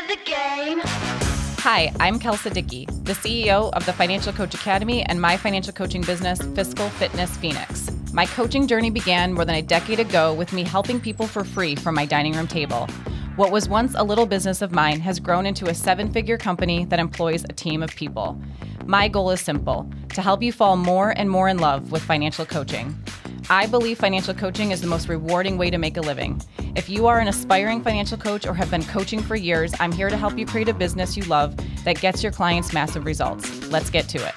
the game. Hi, I'm Kelsa Dickey, the CEO of the Financial Coach Academy and my financial coaching business, Fiscal Fitness Phoenix. My coaching journey began more than a decade ago with me helping people for free from my dining room table. What was once a little business of mine has grown into a 7-figure company that employs a team of people. My goal is simple, to help you fall more and more in love with financial coaching. I believe financial coaching is the most rewarding way to make a living. If you are an aspiring financial coach or have been coaching for years, I'm here to help you create a business you love that gets your clients massive results. Let's get to it.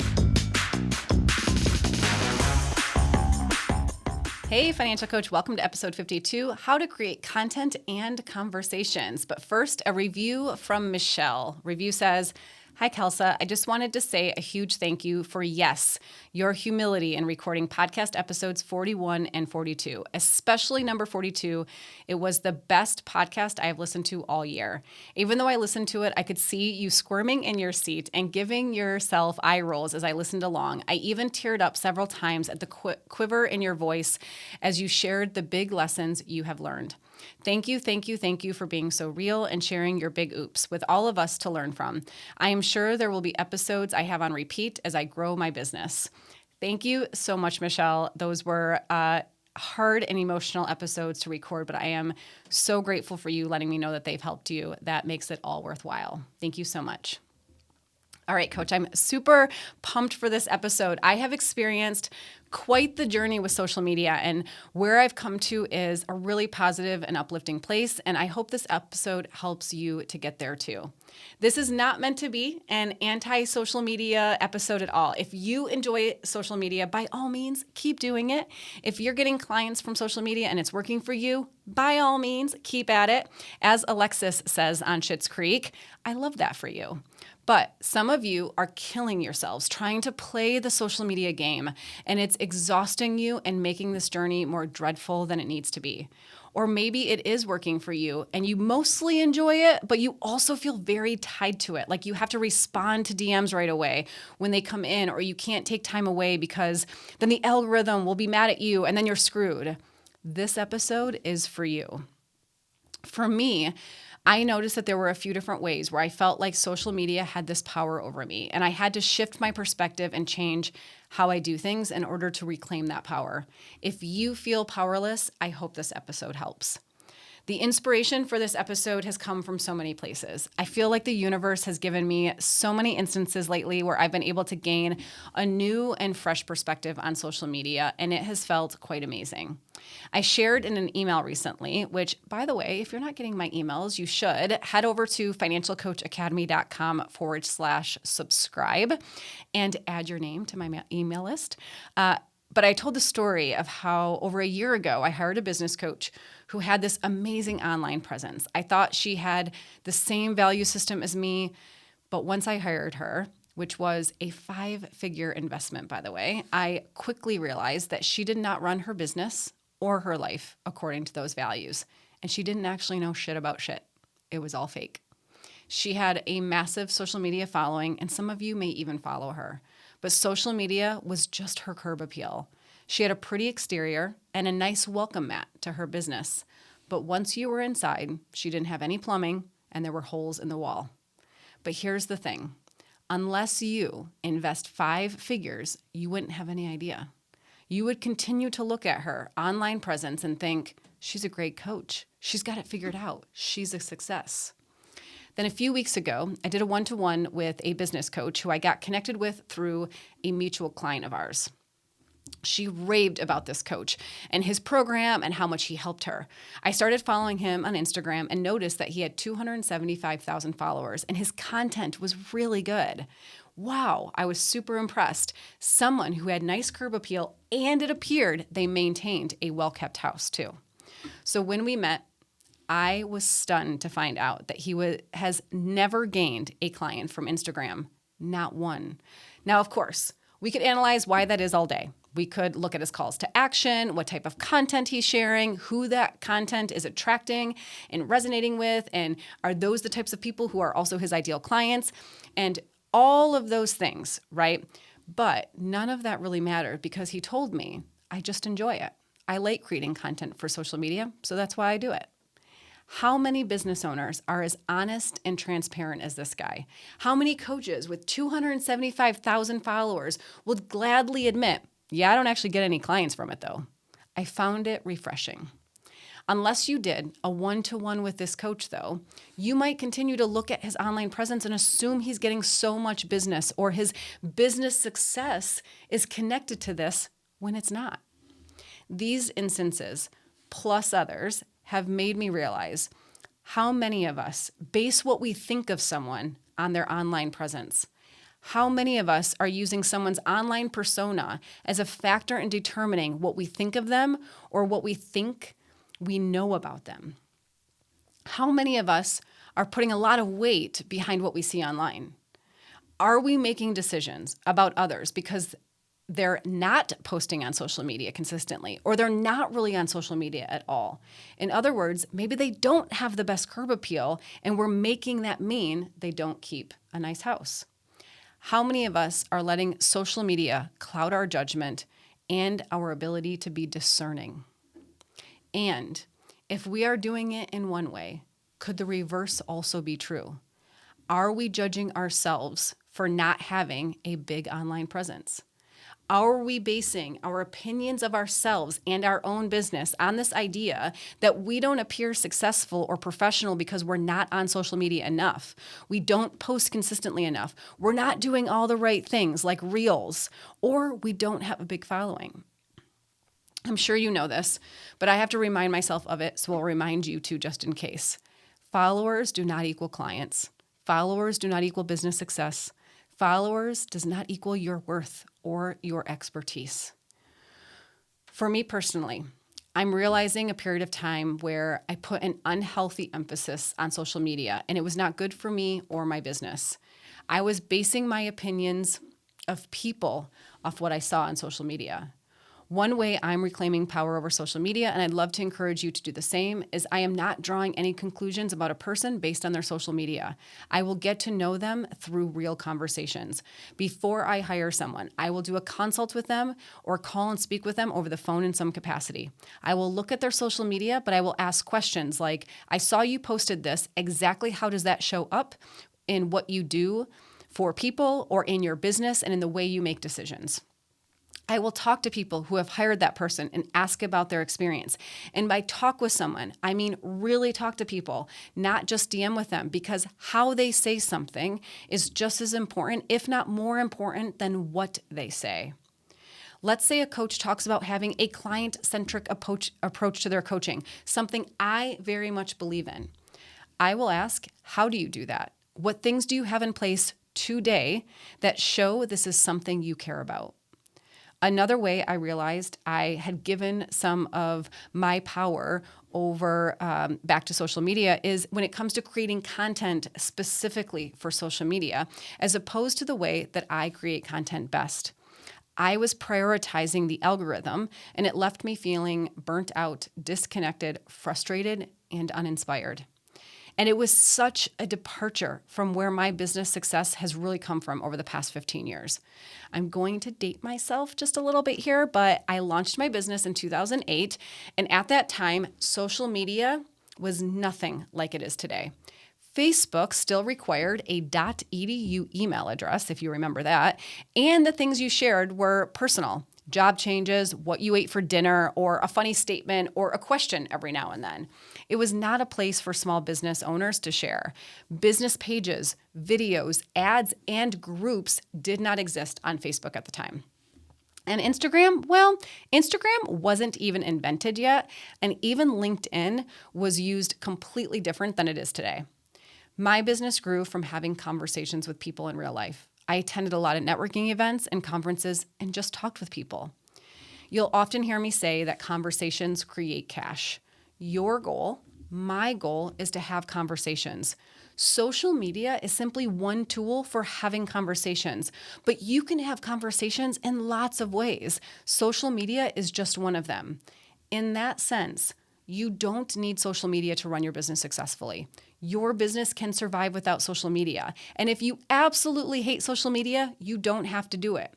Hey, financial coach, welcome to episode 52, how to create content and conversations. But first, a review from Michelle. Review says, "Hi, Kelsa. I just wanted to say a huge thank you for, yes, your humility in recording podcast episodes 41 and 42, especially number 42. It was the best podcast I have listened to all year. Even though I listened to it, I could see you squirming in your seat and giving yourself eye rolls as I listened along. I even teared up several times at the quiver in your voice as you shared the big lessons you have learned. Thank you for being so real and sharing your big oops with all of us to learn from. I am sure there will be episodes I have on repeat as I grow my business." Thank you so much, Michelle. Those were hard and emotional episodes to record, but I am so grateful for you letting me know that they've helped you. That makes it all worthwhile. Thank you so much. All right, Coach, I'm super pumped for this episode. I have experienced quite the journey with social media, and where I've come to is a really positive and uplifting place, and I hope this episode helps you to get there too. This is not meant to be an anti-social media episode at all. If you enjoy social media, by all means, keep doing it. If you're getting clients from social media and it's working for you, by all means, keep at it. As Alexis says on Schitt's Creek, I love that for you. But some of you are killing yourselves trying to play the social media game, and it's exhausting you and making this journey more dreadful than it needs to be. Or maybe it is working for you and you mostly enjoy it, but you also feel very tied to it. Like you have to respond to DMs right away when they come in, or you can't take time away because then the algorithm will be mad at you and then you're screwed. This episode is for you. For me, I noticed that there were a few different ways where I felt like social media had this power over me, and I had to shift my perspective and change how I do things in order to reclaim that power. If you feel powerless, I hope this episode helps. The inspiration for this episode has come from so many places. I feel like the universe has given me so many instances lately where I've been able to gain a new and fresh perspective on social media, and it has felt quite amazing. I shared in an email recently, which, by the way, if you're not getting my emails, you should head over to financialcoachacademy.com/subscribe and add your name to my email list. But I told the story of how over a year ago, I hired a business coach who had this amazing online presence. I thought she had the same value system as me, but once I hired her, which was a 5-figure investment, by the way, I quickly realized that she did not run her business or her life according to those values. And she didn't actually know shit about shit. It was all fake. She had a massive social media following, and some of you may even follow her. But social media was just her curb appeal. She had a pretty exterior and a nice welcome mat to her business. But once you were inside, she didn't have any plumbing and there were holes in the wall. But here's the thing. Unless you invest 5 figures, you wouldn't have any idea. You would continue to look at her online presence and think, she's a great coach. She's got it figured out. She's a success. Then a few weeks ago, I did a one-to-one with a business coach who I got connected with through a mutual client of ours. She raved about this coach and his program and how much he helped her. I started following him on Instagram and noticed that he had 275,000 followers and his content was really good. Wow, I was super impressed. Someone who had nice curb appeal, and it appeared they maintained a well-kept house too. So when we met, I was stunned to find out that he has never gained a client from Instagram, not one. Now, of course, we could analyze why that is all day. We could look at his calls to action, what type of content he's sharing, who that content is attracting and resonating with, and are those the types of people who are also his ideal clients, and all of those things, right? But none of that really mattered because he told me, I just enjoy it. I like creating content for social media, so that's why I do it. How many business owners are as honest and transparent as this guy? How many coaches with 275,000 followers would gladly admit, yeah, I don't actually get any clients from it though. I found it refreshing. Unless you did a one-to-one with this coach, though, you might continue to look at his online presence and assume he's getting so much business or his business success is connected to this when it's not. These instances, plus others, have made me realize how many of us base what we think of someone on their online presence. How many of us are using someone's online persona as a factor in determining what we think of them or what we think we know about them? How many of us are putting a lot of weight behind what we see online? Are we making decisions about others because they're not posting on social media consistently, or they're not really on social media at all? In other words, maybe they don't have the best curb appeal, and we're making that mean they don't keep a nice house. How many of us are letting social media cloud our judgment and our ability to be discerning? And if we are doing it in one way, could the reverse also be true? Are we judging ourselves for not having a big online presence? Are we basing our opinions of ourselves and our own business on this idea that we don't appear successful or professional because we're not on social media enough? We don't post consistently enough. We're not doing all the right things like reels, or we don't have a big following. I'm sure you know this, but I have to remind myself of it, so I'll remind you too, just in case. Followers do not equal clients. Followers do not equal business success. Followers does not equal your worth or your expertise. For me personally, I'm realizing a period of time where I put an unhealthy emphasis on social media, and it was not good for me or my business. I was basing my opinions of people off what I saw on social media. One way I'm reclaiming power over social media, and I'd love to encourage you to do the same, is I am not drawing any conclusions about a person based on their social media. I will get to know them through real conversations. Before I hire someone, I will do a consult with them or call and speak with them over the phone in some capacity. I will look at their social media, but I will ask questions like, I saw you posted this. Exactly how does that show up in what you do for people or in your business and in the way you make decisions? I will talk to people who have hired that person and ask about their experience. And by talk with someone, I mean really talk to people, not just DM with them, because how they say something is just as important, if not more important, than what they say. Let's say a coach talks about having a client-centric approach to their coaching, something I very much believe in. I will ask, how do you do that? What things do you have in place today that show this is something you care about? Another way I realized I had given some of my power over back to social media is when it comes to creating content specifically for social media, as opposed to the way that I create content best. I was prioritizing the algorithm, and it left me feeling burnt out, disconnected, frustrated, and uninspired. And it was such a departure from where my business success has really come from over the past 15 years. I'm going to date myself just a little bit here, but I launched my business in 2008. And at that time, social media was nothing like it is today. Facebook still required a .edu email address, if you remember that. And the things you shared were personal. Job changes, what you ate for dinner, or a funny statement, or a question every now and then. It was not a place for small business owners to share. Business pages, videos, ads, and groups did not exist on Facebook at the time. And Instagram, well, Instagram wasn't even invented yet, and even LinkedIn was used completely different than it is today. My business grew from having conversations with people in real life. I attended a lot of networking events and conferences and just talked with people. You'll often hear me say that conversations create cash. Your goal, my goal, is to have conversations. Social media is simply one tool for having conversations, but you can have conversations in lots of ways. Social media is just one of them. In that sense, you don't need social media to run your business successfully. Your business can survive without social media. And if you absolutely hate social media, you don't have to do it.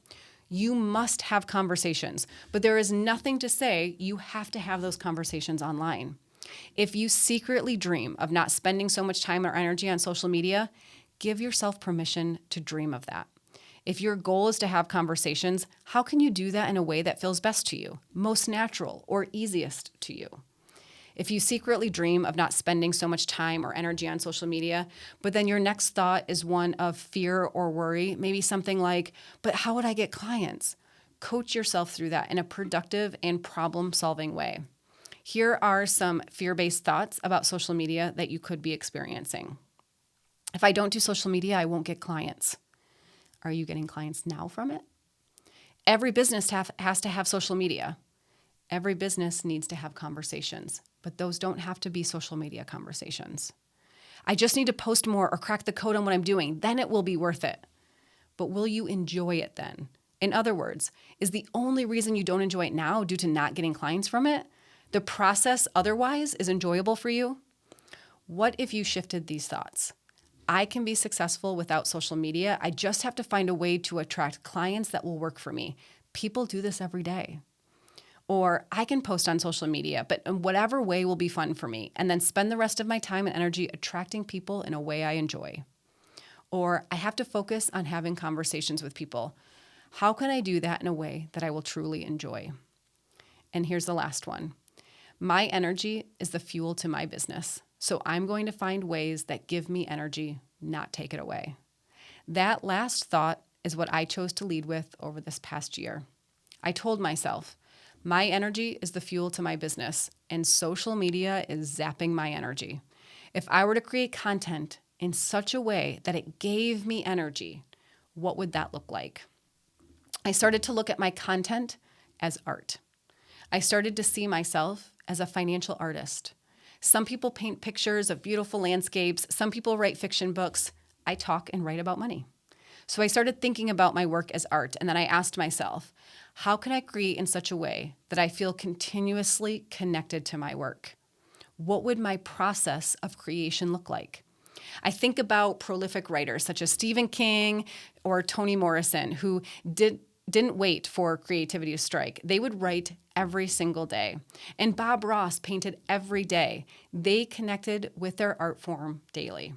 You must have conversations, but there is nothing to say you have to have those conversations online. If you secretly dream of not spending so much time or energy on social media, give yourself permission to dream of that. If your goal is to have conversations, how can you do that in a way that feels best to you, most natural, or easiest to you? If you secretly dream of not spending so much time or energy on social media, but then your next thought is one of fear or worry, maybe something like, but how would I get clients? Coach yourself through that in a productive and problem-solving way. Here are some fear-based thoughts about social media that you could be experiencing. If I don't do social media, I won't get clients. Are you getting clients now from it? Every business has to have social media. Every business needs to have conversations, but those don't have to be social media conversations. I just need to post more or crack the code on what I'm doing, then it will be worth it. But will you enjoy it then? In other words, is the only reason you don't enjoy it now due to not getting clients from it? The process otherwise is enjoyable for you? What if you shifted these thoughts? I can be successful without social media. I just have to find a way to attract clients that will work for me. People do this every day. Or I can post on social media, but in whatever way will be fun for me, and then spend the rest of my time and energy attracting people in a way I enjoy. Or I have to focus on having conversations with people. How can I do that in a way that I will truly enjoy? And here's the last one. My energy is the fuel to my business. So I'm going to find ways that give me energy, not take it away. That last thought is what I chose to lead with over this past year. I told myself, my energy is the fuel to my business, and social media is zapping my energy. If I were to create content in such a way that it gave me energy, what would that look like? I started to look at my content as art. I started to see myself as a financial artist. Some people paint pictures of beautiful landscapes. Some people write fiction books. I talk and write about money. So I started thinking about my work as art, and then I asked myself, how can I create in such a way that I feel continuously connected to my work? What would my process of creation look like? I think about prolific writers such as Stephen King or Toni Morrison, who didn't wait for creativity to strike. They would write every single day. And Bob Ross painted every day. They connected with their art form daily.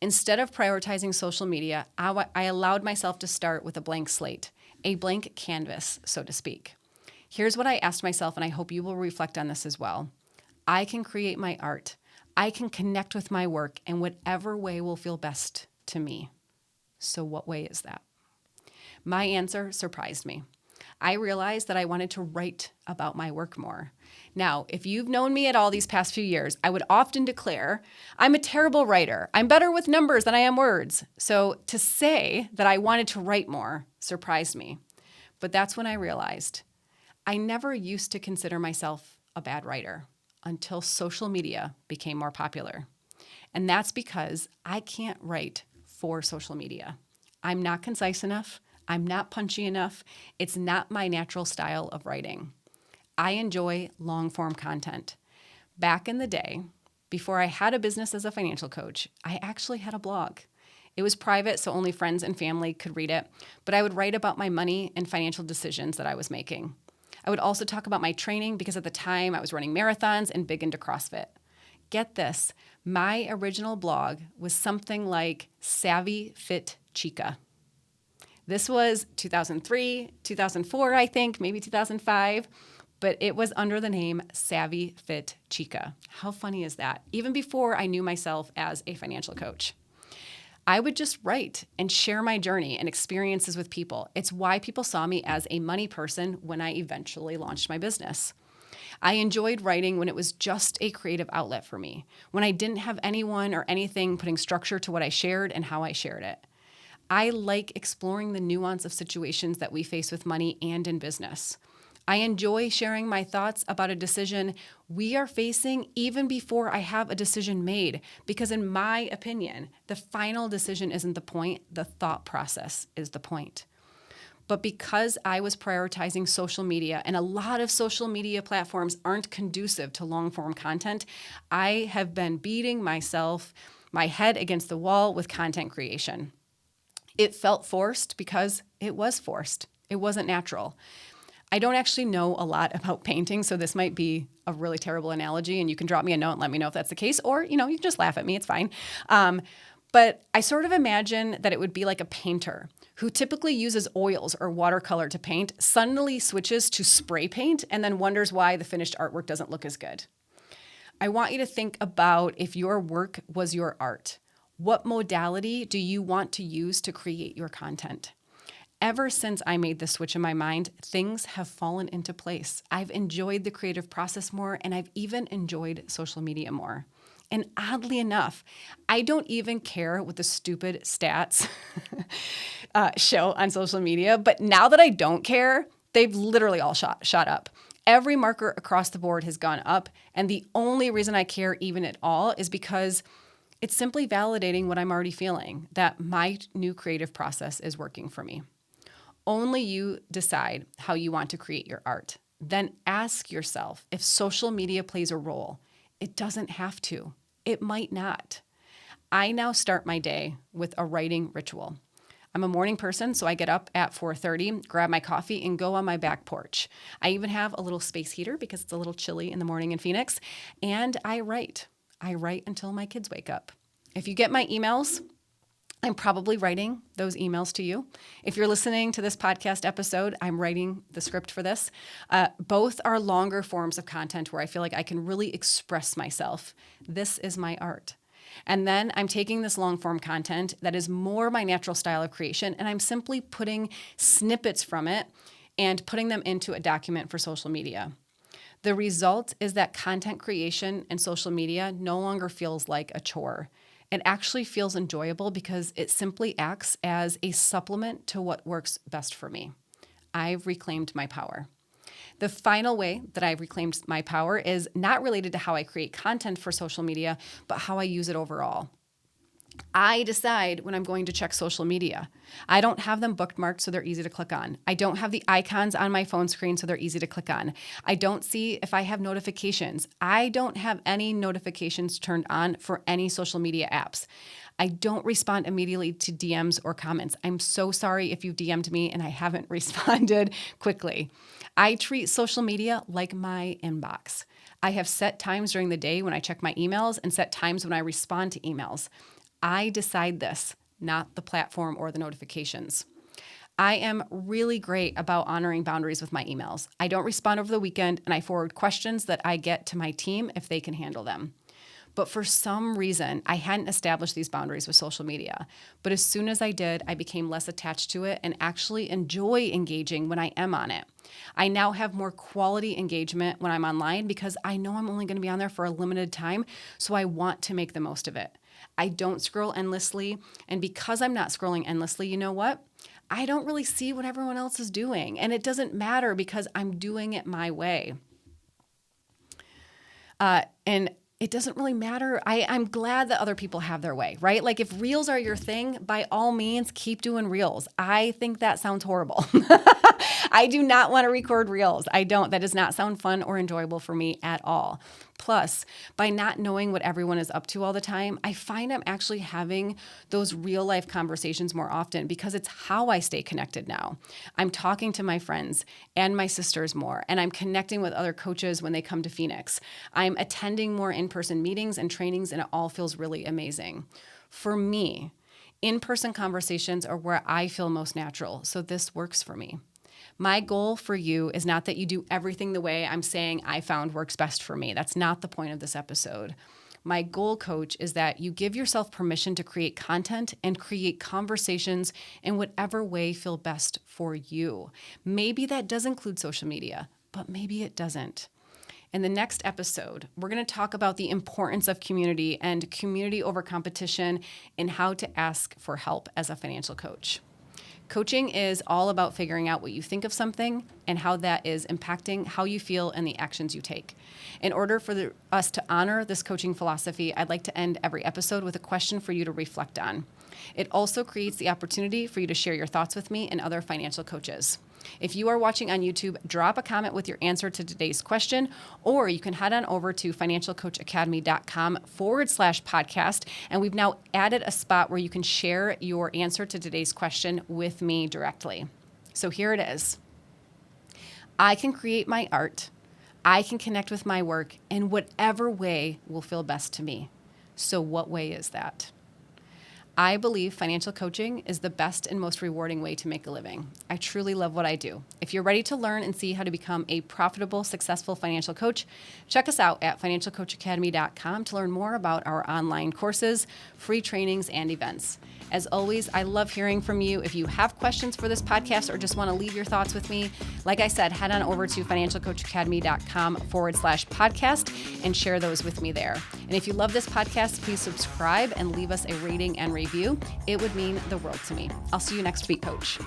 Instead of prioritizing social media, I allowed myself to start with a blank slate, a blank canvas, so to speak. Here's what I asked myself, and I hope you will reflect on this as well. I can create my art. I can connect with my work in whatever way will feel best to me. So what way is that? My answer surprised me. I realized that I wanted to write about my work more. Now, if you've known me at all these past few years, I would often declare, I'm a terrible writer. I'm better with numbers than I am words. So to say that I wanted to write more surprised me. But that's when I realized I never used to consider myself a bad writer until social media became more popular. And that's because I can't write for social media. I'm not concise enough. I'm not punchy enough. It's not my natural style of writing. I enjoy long-form content. Back in the day, before I had a business as a financial coach, I actually had a blog. It was private, so only friends and family could read it, but I would write about my money and financial decisions that I was making. I would also talk about my training because at the time I was running marathons and big into CrossFit. Get this, my original blog was something like Savvy Fit Chica. This was 2003, 2004, I think, maybe 2005, but it was under the name Savvy Fit Chica. How funny is that? Even before I knew myself as a financial coach. I would just write and share my journey and experiences with people. It's why people saw me as a money person when I eventually launched my business. I enjoyed writing when it was just a creative outlet for me, when I didn't have anyone or anything putting structure to what I shared and how I shared it. I like exploring the nuance of situations that we face with money and in business. I enjoy sharing my thoughts about a decision we are facing even before I have a decision made, because in my opinion, the final decision isn't the point, the thought process is the point. But because I was prioritizing social media, and a lot of social media platforms aren't conducive to long-form content, I have been beating my head against the wall with content creation. It felt forced because it was forced. It wasn't natural. I don't actually know a lot about painting, so this might be a really terrible analogy, and you can drop me a note and let me know if that's the case, or, you can just laugh at me. It's fine. But I sort of imagine that it would be like a painter who typically uses oils or watercolor to paint, suddenly switches to spray paint, and then wonders why the finished artwork doesn't look as good. I want you to think about if your work was your art. What modality do you want to use to create your content? Ever since I made this switch in my mind, things have fallen into place. I've enjoyed the creative process more, and I've even enjoyed social media more. And oddly enough, I don't even care what the stupid stats show on social media. But now that I don't care, they've literally all shot up. Every marker across the board has gone up. And the only reason I care even at all is because it's simply validating what I'm already feeling, that my new creative process is working for me. Only you decide how you want to create your art. Then ask yourself if social media plays a role. It doesn't have to. It might not. I now start my day with a writing ritual. I'm a morning person, so I get up at 4:30, grab my coffee, and go on my back porch. I even have a little space heater because it's a little chilly in the morning in Phoenix, and I write. I write until my kids wake up. If you get my emails, I'm probably writing those emails to you. If you're listening to this podcast episode, I'm writing the script for this. Both are longer forms of content where I feel like I can really express myself. This is my art. And then I'm taking this long form content that is more my natural style of creation, and I'm simply putting snippets from it and putting them into a document for social media. The result is that content creation and social media no longer feels like a chore. It actually feels enjoyable because it simply acts as a supplement to what works best for me. I've reclaimed my power. The final way that I've reclaimed my power is not related to how I create content for social media, but how I use it overall. I decide when I'm going to check social media. I don't have them bookmarked so they're easy to click on. I don't have the icons on my phone screen so they're easy to click on. I don't see if I have notifications. I don't have any notifications turned on for any social media apps. I don't respond immediately to DMs or comments. I'm so sorry if you've DM'd me and I haven't responded quickly. I treat social media like my inbox. I have set times during the day when I check my emails and set times when I respond to emails. I decide this, not the platform or the notifications. I am really great about honoring boundaries with my emails. I don't respond over the weekend, and I forward questions that I get to my team if they can handle them. But for some reason, I hadn't established these boundaries with social media. But as soon as I did, I became less attached to it and actually enjoy engaging when I am on it. I now have more quality engagement when I'm online because I know I'm only going to be on there for a limited time, so I want to make the most of it. I don't scroll endlessly, and because I'm not scrolling endlessly, you know what? I don't really see what everyone else is doing, and it doesn't matter because I'm doing it my way. And it doesn't really matter. I'm glad that other people have their way, right? Like if reels are your thing, by all means, keep doing reels. I think that sounds horrible. I do not want to record reels. I don't. That does not sound fun or enjoyable for me at all. Plus, by not knowing what everyone is up to all the time, I find I'm actually having those real life conversations more often because it's how I stay connected now. I'm talking to my friends and my sisters more, and I'm connecting with other coaches when they come to Phoenix. I'm attending more in-person meetings and trainings, and it all feels really amazing. For me, in-person conversations are where I feel most natural, so this works for me. My goal for you is not that you do everything the way I'm saying I found works best for me. That's not the point of this episode. My goal, coach, is that you give yourself permission to create content and create conversations in whatever way feel best for you. Maybe that does include social media, but maybe it doesn't. In the next episode, we're going to talk about the importance of community and community over competition and how to ask for help as a financial coach. Coaching is all about figuring out what you think of something and how that is impacting how you feel and the actions you take. In order for us to honor this coaching philosophy, I'd like to end every episode with a question for you to reflect on. It also creates the opportunity for you to share your thoughts with me and other financial coaches. If you are watching on YouTube, drop a comment with your answer to today's question, or you can head on over to financialcoachacademy.com/podcast. And we've now added a spot where you can share your answer to today's question with me directly. So here it is. I can create my art. I can connect with my work in whatever way will feel best to me. So what way is that? I believe financial coaching is the best and most rewarding way to make a living. I truly love what I do. If you're ready to learn and see how to become a profitable, successful financial coach, check us out at financialcoachacademy.com to learn more about our online courses, free trainings, and events. As always, I love hearing from you. If you have questions for this podcast or just want to leave your thoughts with me, like I said, head on over to financialcoachacademy.com/podcast and share those with me there. And if you love this podcast, please subscribe and leave us a rating and review. It would mean the world to me. I'll see you next week, Coach.